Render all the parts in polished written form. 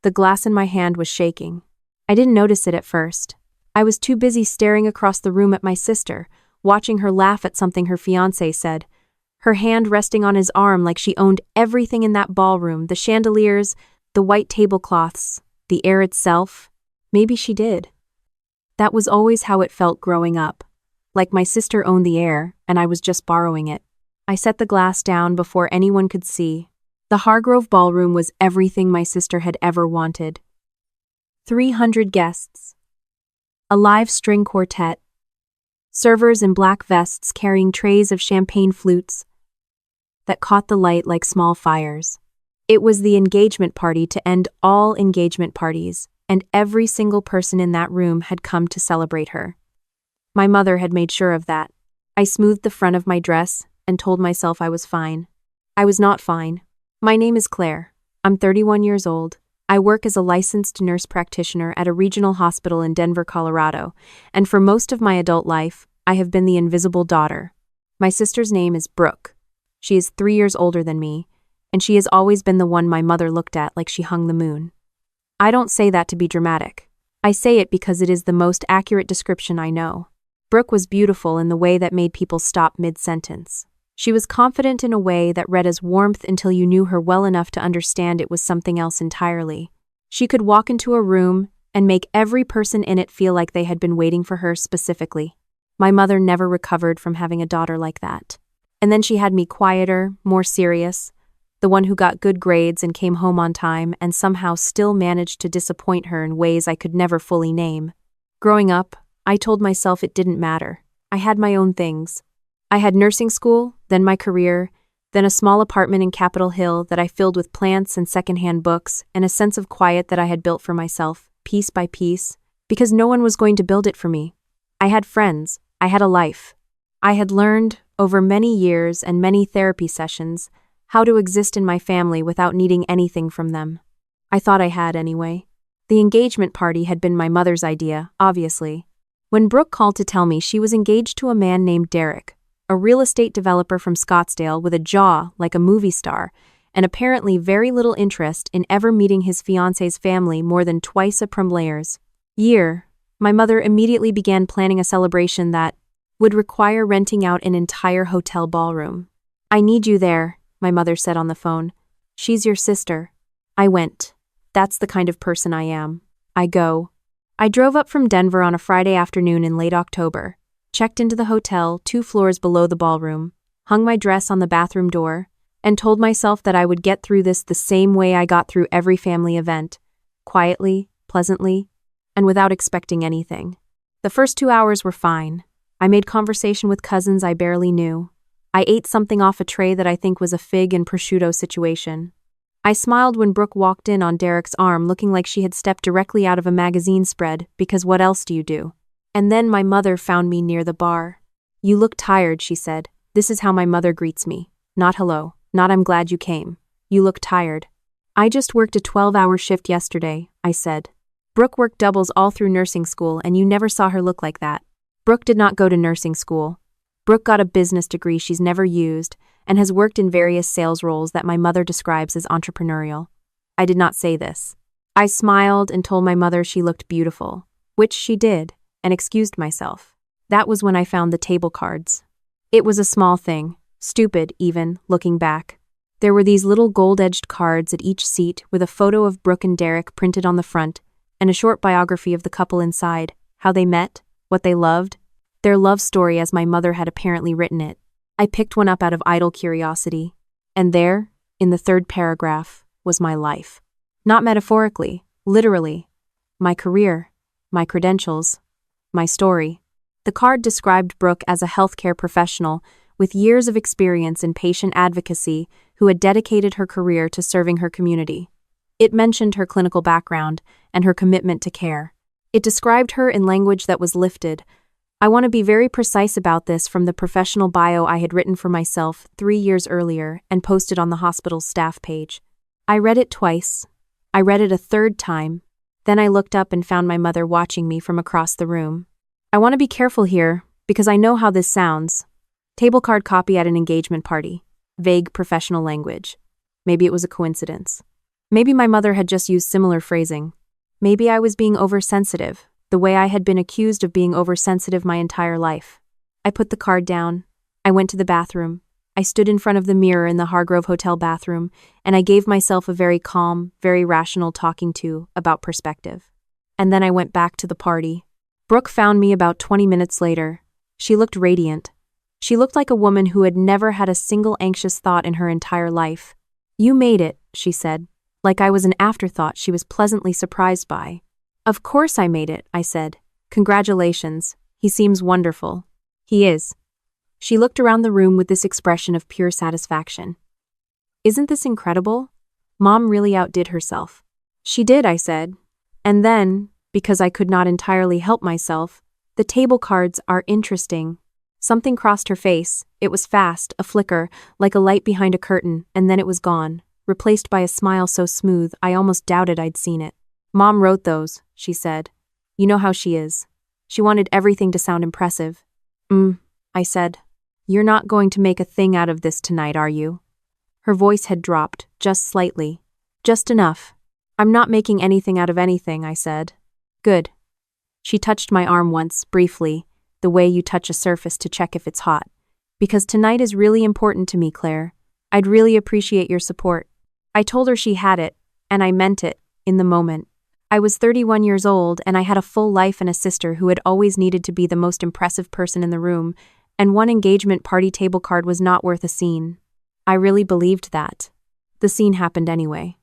The glass in my hand was shaking. I didn't notice it at first. I was too busy staring across the room at my sister, watching her laugh at something her fiancé said, her hand resting on his arm like she owned everything in that ballroom, the chandeliers, the white tablecloths, the air itself. Maybe she did. That was always how it felt growing up, like my sister owned the air and I was just borrowing it. I set the glass down before anyone could see. The Hargrove Ballroom was everything my sister had ever wanted. 300 guests. A live string quartet. Servers in black vests carrying trays of champagne flutes that caught the light like small fires. It was the engagement party to end all engagement parties, and every single person in that room had come to celebrate her. My mother had made sure of that. I smoothed the front of my dress and told myself I was fine. I was not fine. My name is Claire. I'm 31 years old. I work as a licensed nurse practitioner at a regional hospital in Denver, Colorado, and for most of my adult life, I have been the invisible daughter. My sister's name is Brooke. She is 3 years older than me, and she has always been the one my mother looked at like she hung the moon. I don't say that to be dramatic. I say it because it is the most accurate description I know. Brooke was beautiful in the way that made people stop mid-sentence. She was confident in a way that read as warmth until you knew her well enough to understand it was something else entirely. She could walk into a room and make every person in it feel like they had been waiting for her specifically. My mother never recovered from having a daughter like that. And then she had me quieter, more serious, the one who got good grades and came home on time and somehow still managed to disappoint her in ways I could never fully name. Growing up, I told myself it didn't matter. I had my own things. I had nursing school, then my career, then a small apartment in Capitol Hill that I filled with plants and secondhand books and a sense of quiet that I had built for myself, piece by piece, because no one was going to build it for me. I had friends. I had a life. I had learned, over many years and many therapy sessions, how to exist in my family without needing anything from them. I thought I had anyway. The engagement party had been my mother's idea, obviously. When Brooke called to tell me she was engaged to a man named Derek, a real estate developer from Scottsdale with a jaw like a movie star, and apparently very little interest in ever meeting his fiancé's family more than twice a premiere's year, my mother immediately began planning a celebration that would require renting out an entire hotel ballroom. "I need you there," my mother said on the phone. "She's your sister." I went. That's the kind of person I am. I go. I drove up from Denver on a Friday afternoon in late October, checked into the hotel 2 floors below the ballroom, hung my dress on the bathroom door, and told myself that I would get through this the same way I got through every family event, quietly, pleasantly, and without expecting anything. The first 2 hours were fine. I made conversation with cousins I barely knew. I ate something off a tray that I think was a fig and prosciutto situation. I smiled when Brooke walked in on Derek's arm looking like she had stepped directly out of a magazine spread, because what else do you do? And then my mother found me near the bar. "You look tired," she said. This is how my mother greets me. Not hello, not I'm glad you came. "You look tired." "I just worked a 12-hour shift yesterday," I said. Brooke worked doubles all through nursing school and you never saw her look like that. Brooke did not go to nursing school. Brooke got a business degree she's never used and has worked in various sales roles that my mother describes as entrepreneurial. I did not say this. I smiled and told my mother she looked beautiful, which she did, and excused myself. That was when I found the table cards. It was a small thing, stupid even, looking back. There were these little gold-edged cards at each seat with a photo of Brooke and Derek printed on the front, and a short biography of the couple inside, how they met, what they loved, their love story as my mother had apparently written it. I picked one up out of idle curiosity, and there, in the 3rd paragraph, was my life. Not metaphorically, literally. My career, my credentials, my story. The card described Brooke as a healthcare professional with years of experience in patient advocacy who had dedicated her career to serving her community. It mentioned her clinical background and her commitment to care. It described her in language that was lifted. I want to be very precise about this from the professional bio I had written for myself 3 years earlier and posted on the hospital's staff page. I read it twice. I read it a 3rd time. Then I looked up and found my mother watching me from across the room. I want to be careful here, because I know how this sounds. Table card copy at an engagement party. Vague professional language. Maybe it was a coincidence. Maybe my mother had just used similar phrasing. Maybe I was being oversensitive, the way I had been accused of being oversensitive my entire life. I put the card down. I went to the bathroom. I stood in front of the mirror in the Hargrove Hotel bathroom, and I gave myself a very calm, very rational talking to about perspective. And then I went back to the party. Brooke found me about 20 minutes later. She looked radiant. She looked like a woman who had never had a single anxious thought in her entire life. "You made it," she said, like I was an afterthought she was pleasantly surprised by. "Of course I made it," I said. "Congratulations. He seems wonderful." "He is." She looked around the room with this expression of pure satisfaction. "Isn't this incredible? Mom really outdid herself." "She did," I said. And then, because I could not entirely help myself, "The table cards are interesting." Something crossed her face. It was fast, a flicker, like a light behind a curtain, and then it was gone, replaced by a smile so smooth I almost doubted I'd seen it. "Mom wrote those," she said. "You know how she is. She wanted everything to sound impressive." I said. "You're not going to make a thing out of this tonight, are you?" Her voice had dropped, just slightly. "Just enough." "I'm not making anything out of anything," I said. "Good." She touched my arm once, briefly, the way you touch a surface to check if it's hot. "Because tonight is really important to me, Claire. I'd really appreciate your support." I told her she had it, and I meant it, in the moment. I was 31 years old, and I had a full life and a sister who had always needed to be the most impressive person in the room, and one engagement party table card was not worth a scene. I really believed that. The scene happened anyway.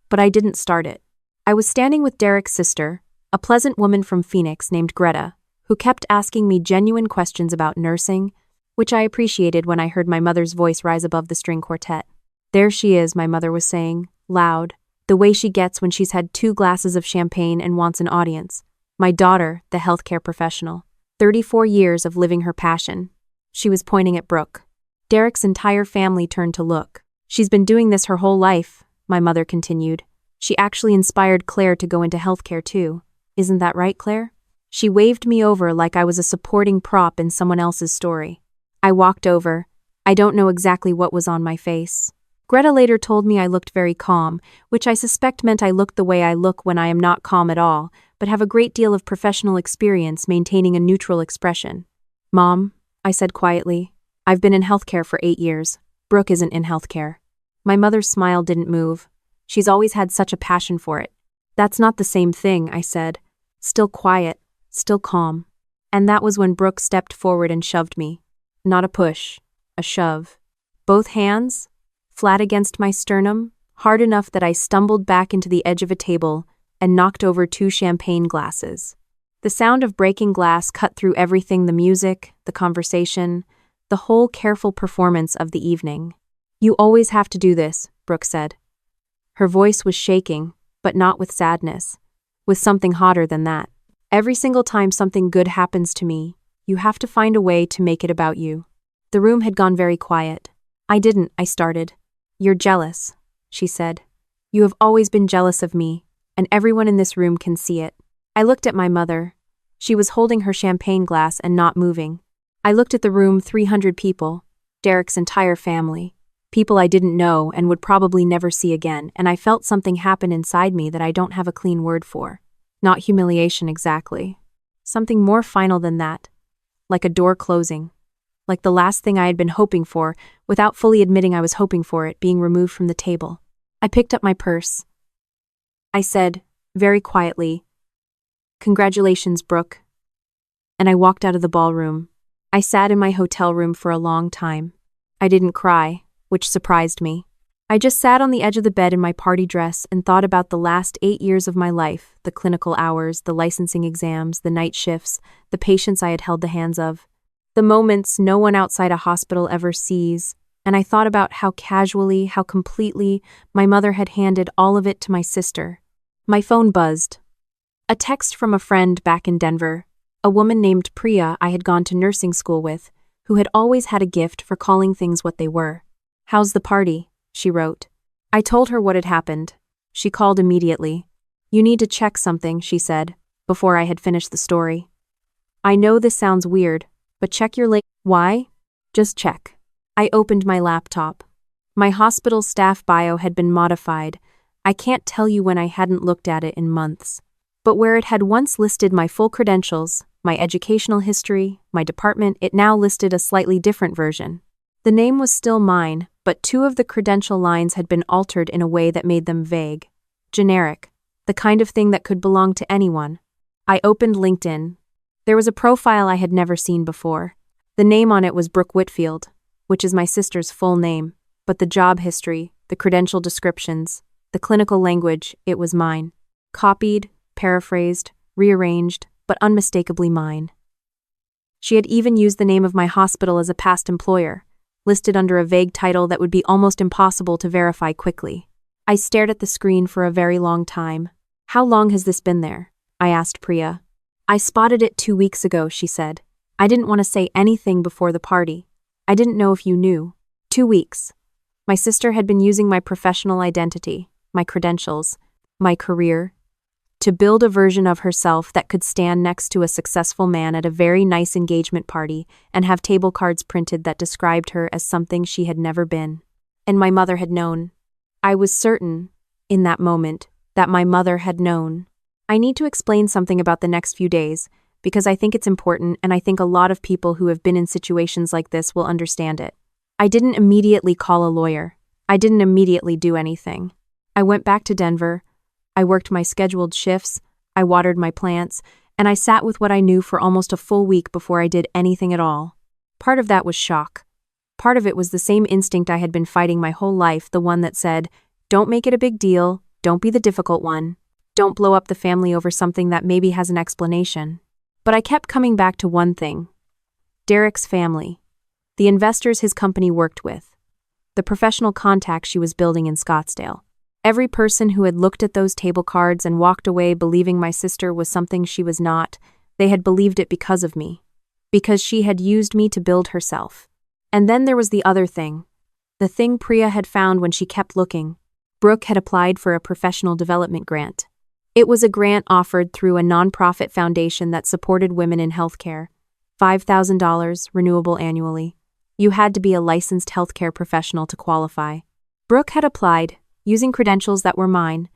But I didn't start it. I was standing with Derek's sister, a pleasant woman from Phoenix named Greta, who kept asking me genuine questions about nursing, which I appreciated when I heard my mother's voice rise above the string quartet. "There she is," my mother was saying, loud, the way she gets when she's had 2 glasses of champagne and wants an audience. My daughter, the healthcare professional. 34 years of living her passion. She was pointing at Brooke. Derek's entire family turned to look. "She's been doing this her whole life," my mother continued. "She actually inspired Claire to go into healthcare too. Isn't that right, Claire?" She waved me over like I was a supporting prop in someone else's story. I walked over. I don't know exactly what was on my face. Greta later told me I looked very calm, which I suspect meant I looked the way I look when I am not calm at all, but have a great deal of professional experience maintaining a neutral expression. "Mom," I said quietly, "I've been in healthcare for 8 years. Brooke isn't in healthcare." My mother's smile didn't move. She's always had such a passion for it. "That's not the same thing," I said. Still quiet, still calm. And that was when Brooke stepped forward and shoved me. Not a push, a shove. Both hands, flat against my sternum, hard enough that I stumbled back into the edge of a table and knocked over 2 champagne glasses. The sound of breaking glass cut through everything, the music, the conversation, the whole careful performance of the evening. "You always have to do this," Brooke said. Her voice was shaking, but not with sadness, with something hotter than that. "Every single time something good happens to me, you have to find a way to make it about you." The room had gone very quiet. I started. "You're jealous," she said. "You have always been jealous of me, and everyone in this room can see it." I looked at my mother. She was holding her champagne glass and not moving. I looked at the room, 300 people, Derek's entire family, people I didn't know and would probably never see again, and I felt something happen inside me that I don't have a clean word for. Not humiliation exactly. Something more final than that. Like a door closing. Like the last thing I had been hoping for, without fully admitting I was hoping for it, being removed from the table. I picked up my purse. I said, very quietly, "Congratulations, Brooke." And I walked out of the ballroom. I sat in my hotel room for a long time. I didn't cry, which surprised me. I just sat on the edge of the bed in my party dress and thought about the last 8 years of my life, the clinical hours, the licensing exams, the night shifts, the patients I had held the hands of. The moments no one outside a hospital ever sees, and I thought about how casually, how completely, my mother had handed all of it to my sister. My phone buzzed. A text from a friend back in Denver, a woman named Priya I had gone to nursing school with, who had always had a gift for calling things what they were. "How's the party?" she wrote. I told her what had happened. She called immediately. "You need to check something," she said, before I had finished the story. "I know this sounds weird, but check your Why? Just check." I opened my laptop. My hospital staff bio had been modified. I can't tell you when I hadn't looked at it in months. But where it had once listed my full credentials, my educational history, my department, it now listed a slightly different version. The name was still mine, but 2 of the credential lines had been altered in a way that made them vague. Generic. The kind of thing that could belong to anyone. I opened LinkedIn. There was a profile I had never seen before. The name on it was Brooke Whitfield, which is my sister's full name, but the job history, the credential descriptions, the clinical language, it was mine. Copied, paraphrased, rearranged, but unmistakably mine. She had even used the name of my hospital as a past employer, listed under a vague title that would be almost impossible to verify quickly. I stared at the screen for a very long time. How long has this been there? I asked Priya. I spotted it 2 weeks ago, she said. I didn't want to say anything before the party. I didn't know if you knew. 2 weeks. My sister had been using my professional identity, my credentials, my career, to build a version of herself that could stand next to a successful man at a very nice engagement party and have table cards printed that described her as something she had never been. And my mother had known. I was certain, in that moment, that my mother had known. I need to explain something about the next few days, because I think it's important and I think a lot of people who have been in situations like this will understand it. I didn't immediately call a lawyer. I didn't immediately do anything. I went back to Denver. I worked my scheduled shifts, I watered my plants, and I sat with what I knew for almost a full week before I did anything at all. Part of that was shock. Part of it was the same instinct I had been fighting my whole life, the one that said, don't make it a big deal, don't be the difficult one, don't blow up the family over something that maybe has an explanation. But I kept coming back to one thing. Derek's family. The investors his company worked with. The professional contacts she was building in Scottsdale. Every person who had looked at those table cards and walked away believing my sister was something she was not, they had believed it because of me. Because she had used me to build herself. And then there was the other thing. The thing Priya had found when she kept looking. Brooke had applied for a professional development grant. It was a grant offered through a nonprofit foundation that supported women in healthcare. $5,000, renewable annually. You had to be a licensed healthcare professional to qualify. Brooke had applied, using credentials that were mine,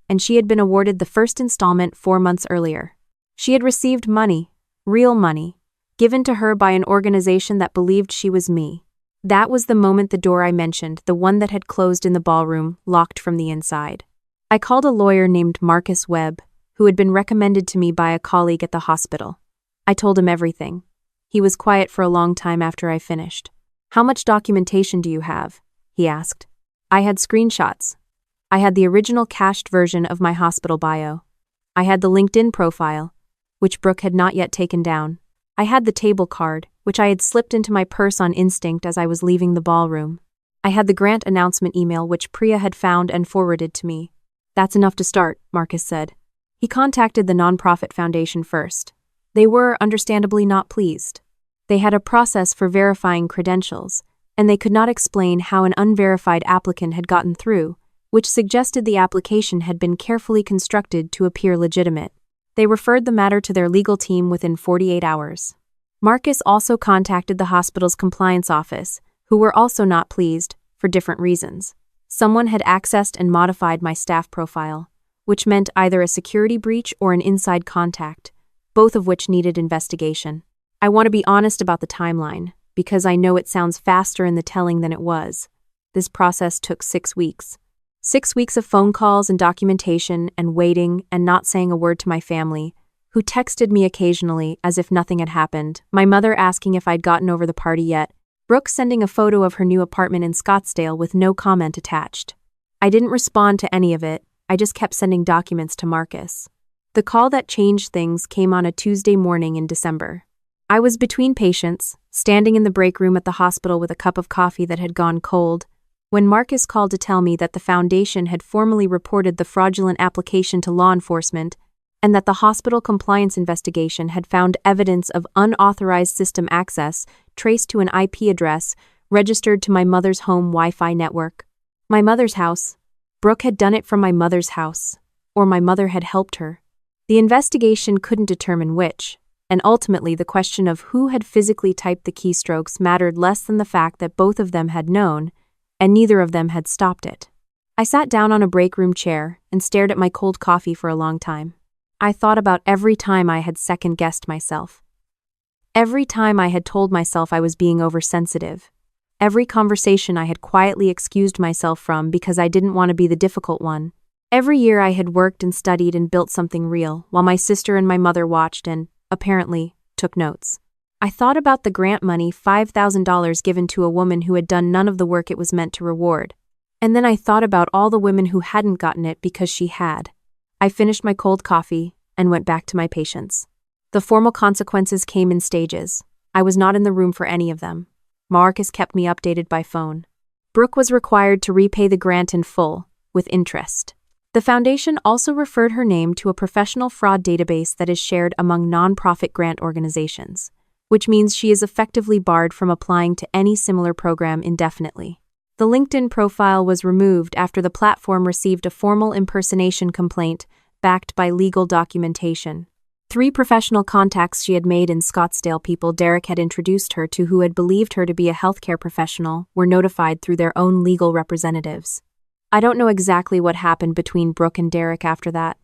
and she had been awarded the first installment 4 months earlier. She had received money, real money, given to her by an organization that believed she was me. That was the moment the door I mentioned, the one that had closed in the ballroom, locked from the inside. I called a lawyer named Marcus Webb, who had been recommended to me by a colleague at the hospital. I told him everything. He was quiet for a long time after I finished. How much documentation do you have? He asked. I had screenshots. I had the original cached version of my hospital bio. I had the LinkedIn profile, which Brooke had not yet taken down. I had the table card, which I had slipped into my purse on instinct as I was leaving the ballroom. I had the grant announcement email which Priya had found and forwarded to me. That's enough to start, Marcus said. He contacted the nonprofit foundation first. They were, understandably, not pleased. They had a process for verifying credentials, and they could not explain how an unverified applicant had gotten through, which suggested the application had been carefully constructed to appear legitimate. They referred the matter to their legal team within 48 hours. Marcus also contacted the hospital's compliance office, who were also not pleased, for different reasons. Someone had accessed and modified my staff profile, which meant either a security breach or an inside contact, both of which needed investigation. I want to be honest about the timeline, because I know it sounds faster in the telling than it was. This process took 6 weeks. 6 weeks of phone calls and documentation and waiting and not saying a word to my family, who texted me occasionally as if nothing had happened, my mother asking if I'd gotten over the party yet, Brooke sending a photo of her new apartment in Scottsdale with no comment attached. I didn't respond to any of it, I just kept sending documents to Marcus. The call that changed things came on a Tuesday morning in December. I was between patients, standing in the break room at the hospital with a cup of coffee that had gone cold, when Marcus called to tell me that the foundation had formally reported the fraudulent application to law enforcement and that the hospital compliance investigation had found evidence of unauthorized system access traced to an IP address registered to my mother's home Wi-Fi network. My mother's house. Brooke had done it from my mother's house, or my mother had helped her. The investigation couldn't determine which, and ultimately the question of who had physically typed the keystrokes mattered less than the fact that both of them had known, and neither of them had stopped it. I sat down on a break room chair and stared at my cold coffee for a long time. I thought about every time I had second-guessed myself. Every time I had told myself I was being oversensitive. Every conversation I had quietly excused myself from because I didn't want to be the difficult one. Every year I had worked and studied and built something real, while my sister and my mother watched and, apparently, took notes. I thought about the grant money, $5,000 given to a woman who had done none of the work it was meant to reward. And then I thought about all the women who hadn't gotten it because she had. I finished my cold coffee and went back to my patients. The formal consequences came in stages. I was not in the room for any of them. Marcus kept me updated by phone. Brooke was required to repay the grant in full, with interest. The foundation also referred her name to a professional fraud database that is shared among nonprofit grant organizations, which means she is effectively barred from applying to any similar program indefinitely. The LinkedIn profile was removed after the platform received a formal impersonation complaint backed by legal documentation. 3 professional contacts she had made in Scottsdale, people Derek had introduced her to who had believed her to be a healthcare professional, were notified through their own legal representatives. I don't know exactly what happened between Brooke and Derek after that.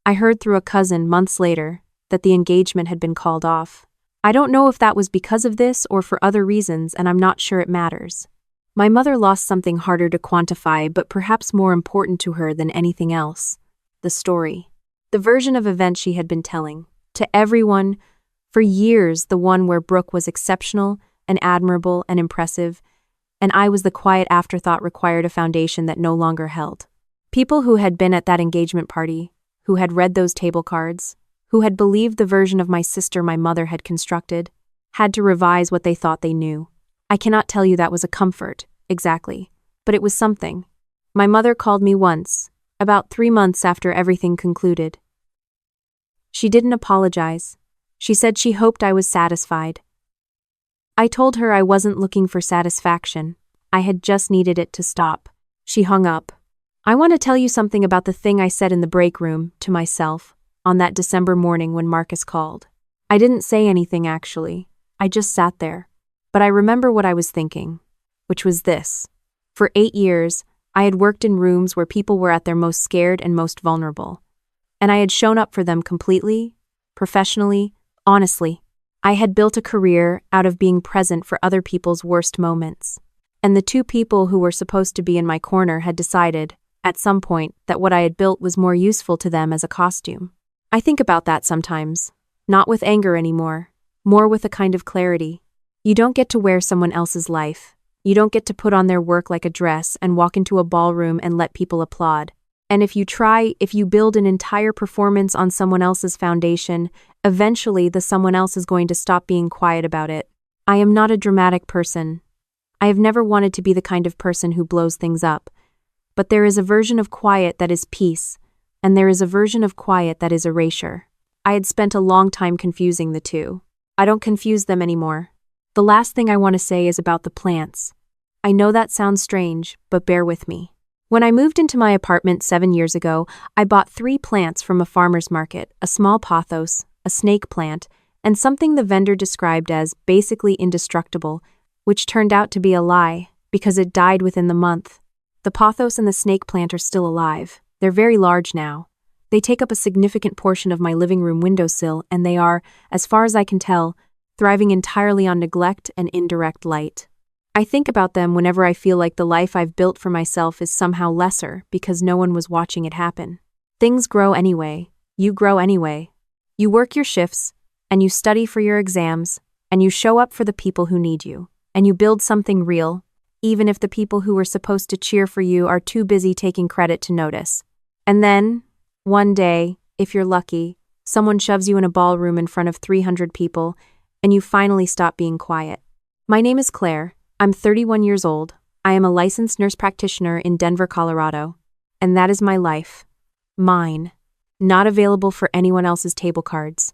I heard through a cousin months later that the engagement had been called off. I don't know if that was because of this or for other reasons, and I'm not sure it matters. My mother lost something harder to quantify, but perhaps more important to her than anything else: the story. The version of events she had been telling, to everyone, for years, the one where Brooke was exceptional and admirable and impressive, and I was the quiet afterthought required a foundation that no longer held. People who had been at that engagement party, who had read those table cards, who had believed the version of my sister my mother had constructed, had to revise what they thought they knew. I cannot tell you that was a comfort, exactly, but it was something. My mother called me once, about 3 months after everything concluded. She didn't apologize. She said she hoped I was satisfied. I told her I wasn't looking for satisfaction. I had just needed it to stop. She hung up. I want to tell you something about the thing I said in the break room, to myself, on that December morning when Marcus called. I didn't say anything, actually. I just sat there. But I remember what I was thinking, which was this. For 8 years, I had worked in rooms where people were at their most scared and most vulnerable. And I had shown up for them completely, professionally, honestly. I had built a career out of being present for other people's worst moments. And the 2 people who were supposed to be in my corner had decided, at some point, that what I had built was more useful to them as a costume. I think about that sometimes, not with anger anymore, more with a kind of clarity. You don't get to wear someone else's life. You don't get to put on their work like a dress and walk into a ballroom and let people applaud. And if you build an entire performance on someone else's foundation, eventually the someone else is going to stop being quiet about it. I am not a dramatic person. I have never wanted to be the kind of person who blows things up. But there is a version of quiet that is peace, and there is a version of quiet that is erasure. I had spent a long time confusing the two. I don't confuse them anymore. The last thing I want to say is about the plants. I know that sounds strange, but bear with me. When I moved into my apartment 7 years ago, I bought 3 plants from a farmer's market: a small pothos, a snake plant, and something the vendor described as basically indestructible, which turned out to be a lie, because it died within the month. The pothos and the snake plant are still alive. They're very large now. They take up a significant portion of my living room windowsill, and they are, as far as I can tell, thriving entirely on neglect and indirect light. I think about them whenever I feel like the life I've built for myself is somehow lesser because no one was watching it happen. Things grow anyway. You grow anyway. You work your shifts, and you study for your exams, and you show up for the people who need you, and you build something real, even if the people who were supposed to cheer for you are too busy taking credit to notice. And then, one day, if you're lucky, someone shoves you in a ballroom in front of 300 people, and you finally stop being quiet. My name is Claire. I'm 31 years old. I am a licensed nurse practitioner in Denver, Colorado. And that is my life. Mine. Not available for anyone else's table cards.